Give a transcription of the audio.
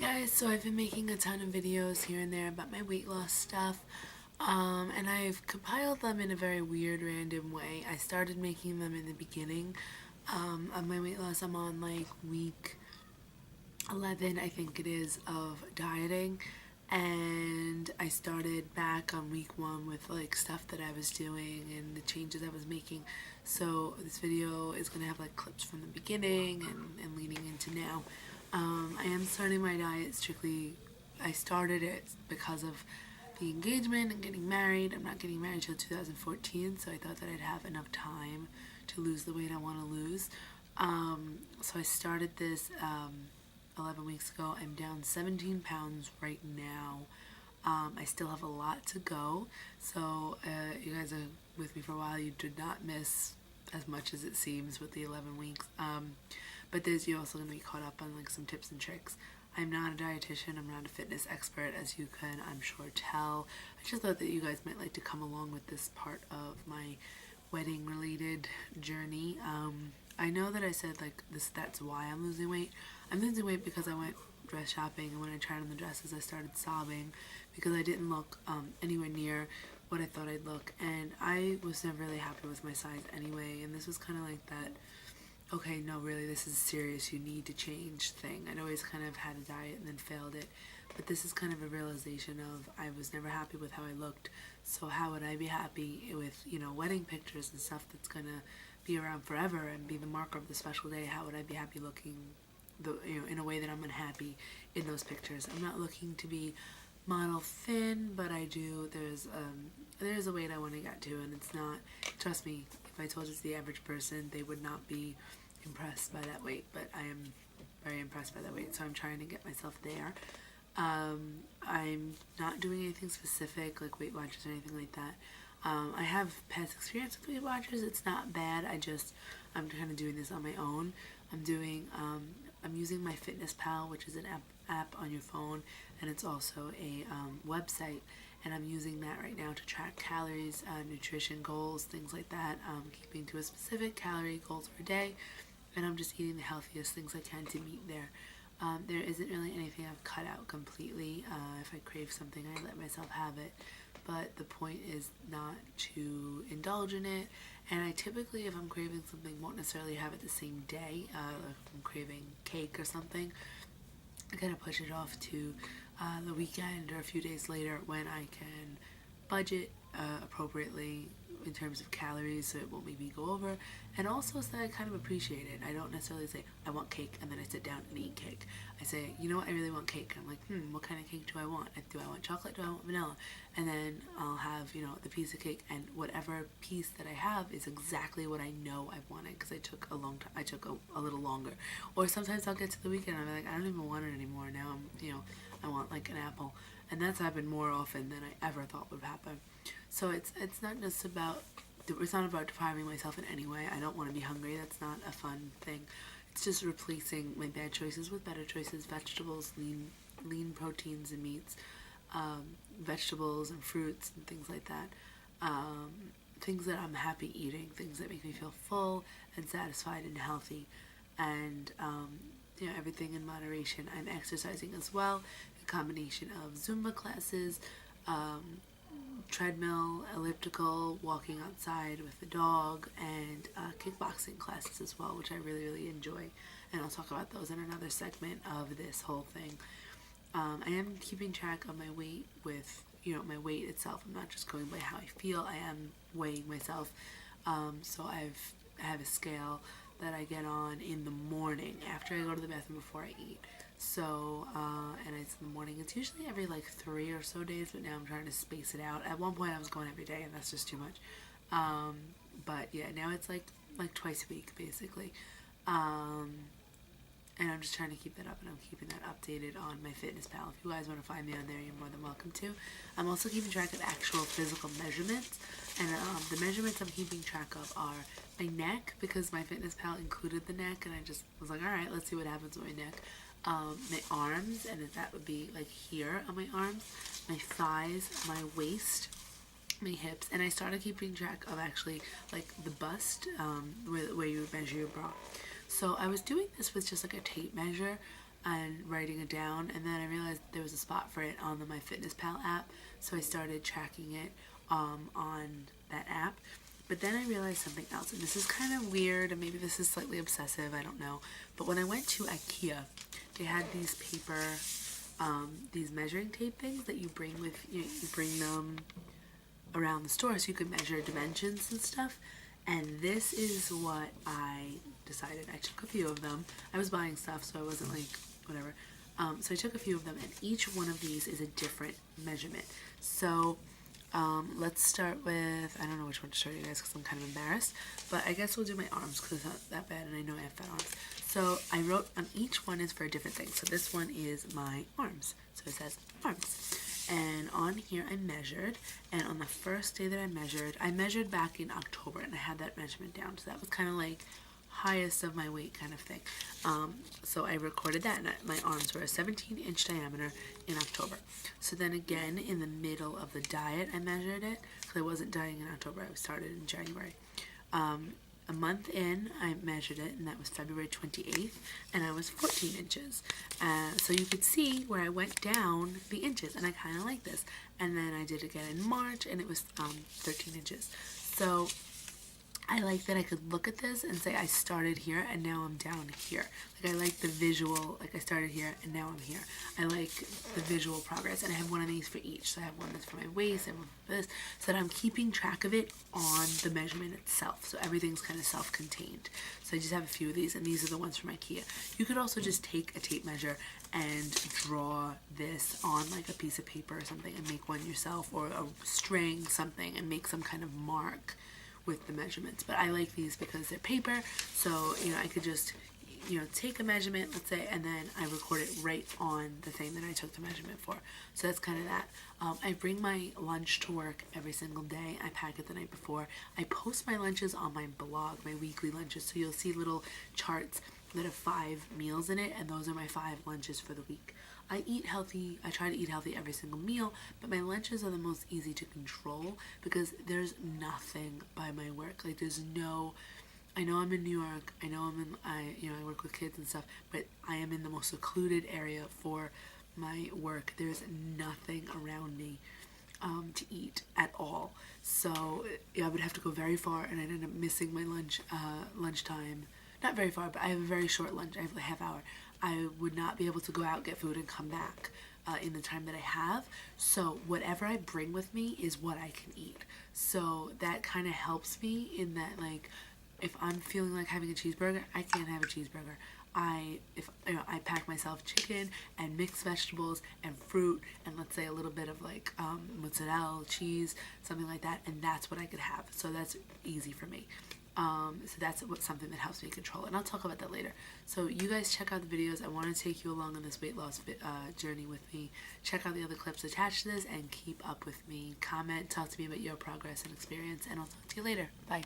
Guys, so I've been making a ton of videos here and there about my weight loss stuff, and I've compiled them in a very weird, random way. I started making them in the beginning of my weight loss. I'm on like week 11, I think it is, of dieting, and I started back on week 1 with like stuff that I was doing and the changes I was making. So this video is going to have like clips from the beginning and leading into now. I am starting my diet strictly, I started it because of the engagement and getting married. I'm not getting married till 2014, so I thought that I'd have enough time to lose the weight I want to lose. So I started this 11 weeks ago. I'm down 17 pounds right now. I still have a lot to go, so you guys are with me for a while. You did not miss as much as it seems with the 11 weeks. But you're also going to be caught up on like some tips and tricks. I'm not a dietitian, I'm not a fitness expert, as you can, I'm sure, tell. I just thought that you guys might like to come along with this part of my wedding related journey. I know that I said like that's why I'm losing weight. I'm losing weight because I went dress shopping, and when I tried on the dresses I started sobbing because I didn't look anywhere near what I thought I'd look, and I was never really happy with my size anyway, and this was kind of like that, okay, no, really, this is serious, you need to change thing. I'd always kind of had a diet and then failed it, but this is kind of a realization of I was never happy with how I looked, so how would I be happy with, wedding pictures and stuff that's gonna be around forever and be the marker of the special day? How would I be happy looking in a way that I'm unhappy in those pictures? I'm not looking to be model thin, but there's a weight I want to get to, and it's not, trust me, if I told you it's the average person, they would not be impressed by that weight, but I am very impressed by that weight, so I'm trying to get myself there. I'm not doing anything specific like Weight Watchers or anything like that. I have past experience with Weight Watchers. It's not bad. I'm kind of doing this on my own. I'm using MyFitnessPal, which is an app on your phone, and it's also a website, and I'm using that right now to track calories, nutrition goals, things like that, keeping to a specific calorie goals per day, and I'm just eating the healthiest things I can to meet there. There isn't really anything I've cut out completely. If I crave something, I let myself have it, but the point is not to indulge in it, and I typically, if I'm craving something, won't necessarily have it the same day. If I'm craving cake or something, I kind of push it off to the weekend or a few days later when I can budget appropriately in terms of calories, so it won't make me go over, and also so that I kind of appreciate it. I don't necessarily say I want cake and then I sit down and eat cake. I say, you know what, I really want cake. I'm like, what kind of cake do I want? Do I want chocolate? Do I want vanilla? And then I'll have, the piece of cake, and whatever piece that I have is exactly what I know I wanted, because I took a long time. I took a little longer. Or sometimes I'll get to the weekend and I'll be like, I don't even want it anymore. Now I want like an apple. And that's happened more often than I ever thought would happen. So it's not just about, it's not about depriving myself in any way. I don't want to be hungry. That's not a fun thing. It's just replacing my bad choices with better choices: vegetables, lean proteins and meats, vegetables and fruits and things like that. Things that I'm happy eating, things that make me feel full and satisfied and healthy, and everything in moderation. I'm exercising as well, a combination of Zumba classes, treadmill, elliptical, walking outside with the dog, and kickboxing classes as well, which I really, really enjoy. And I'll talk about those in another segment of this whole thing. I am keeping track of my weight with, my weight itself. I'm not just going by how I feel. I am weighing myself. So I have a scale that I get on in the morning after I go to the bathroom before I eat. So, and it's in the morning. It's usually every like 3 or so days, but now I'm trying to space it out. At one point I was going every day, and that's just too much. But yeah, now it's like twice a week basically. And I'm just trying to keep that up, and I'm keeping that updated on MyFitnessPal. If you guys want to find me on there, you're more than welcome to. I'm also keeping track of actual physical measurements, and the measurements I'm keeping track of are my neck, because MyFitnessPal included the neck, and I just was like, alright, let's see what happens with my neck. My arms, and that would be like here on my arms, my thighs, my waist, my hips, and I started keeping track of actually like the bust, where you would measure your bra. So I was doing this with just like a tape measure, and writing it down, and then I realized there was a spot for it on the MyFitnessPal app, so I started tracking it on that app. But then I realized something else, and this is kind of weird, and maybe this is slightly obsessive, I don't know. But when I went to IKEA, they had these paper, these measuring tape things that you bring with you. You bring them around the store so you could measure dimensions and stuff. And this is what I decided. I took a few of them. I was buying stuff, so I wasn't like, whatever. So I took a few of them, and each one of these is a different measurement. So let's start with, I don't know which one to show you guys because I'm kind of embarrassed, but I guess we'll do my arms because it's not that bad and I know I have fat arms. So I wrote on each one is for a different thing. So this one is my arms. So it says arms. And on here I measured, and on the first day that I measured back in October, and I had that measurement down. So that was kind of like highest of my weight kind of thing. So I recorded that, and my arms were a 17-inch diameter in October. So then again, in the middle of the diet, I measured it, because I wasn't dieting in October, I started in January. A month in, I measured it, and that was February 28th, and I was 14 inches. So you could see where I went down the inches, and I kind of like this. And then I did it again in March, and it was 13 inches. So I like that I could look at this and say I started here and now I'm down here. Like I like the visual, like I started here and now I'm here. I like the visual progress, and I have one of these for each. So I have one that's for my waist and one for this, so that I'm keeping track of it on the measurement itself. So everything's kind of self-contained. So I just have a few of these, and these are the ones from IKEA. You could also just take a tape measure and draw this on like a piece of paper or something and make one yourself, or a string, something, and make some kind of mark with the measurements. But I like these because they're paper, so I could just take a measurement, let's say, and then I record it right on the thing that I took the measurement for. So that's kind of that. I bring my lunch to work every single day. I pack it the night before. I post my lunches on my blog, my weekly lunches, so you'll see little charts that have 5 meals in it, and those are my 5 lunches for the week. I eat healthy. I try to eat healthy every single meal, but my lunches are the most easy to control because there's nothing by my work. Like there's no, I know I'm in New York. I know I work with kids and stuff, but I am in the most secluded area for my work. There's nothing around me to eat at all. So I would have to go very far, and I'd end up missing my lunchtime. Not very far, but I have a very short lunch. I have a half hour. I would not be able to go out, get food, and come back in the time that I have. So whatever I bring with me is what I can eat. So that kind of helps me in that, like, if I'm feeling like having a cheeseburger, I can't have a cheeseburger. I pack myself chicken and mixed vegetables and fruit and let's say a little bit of like mozzarella, cheese, something like that, and that's what I could have. So that's easy for me. So that's something that helps me control it, and I'll talk about that later. So you guys check out the videos. I want to take you along on this weight loss journey with me. Check out the other clips attached to this and keep up with me. Comment, talk to me about your progress and experience, and I'll talk to you later. Bye.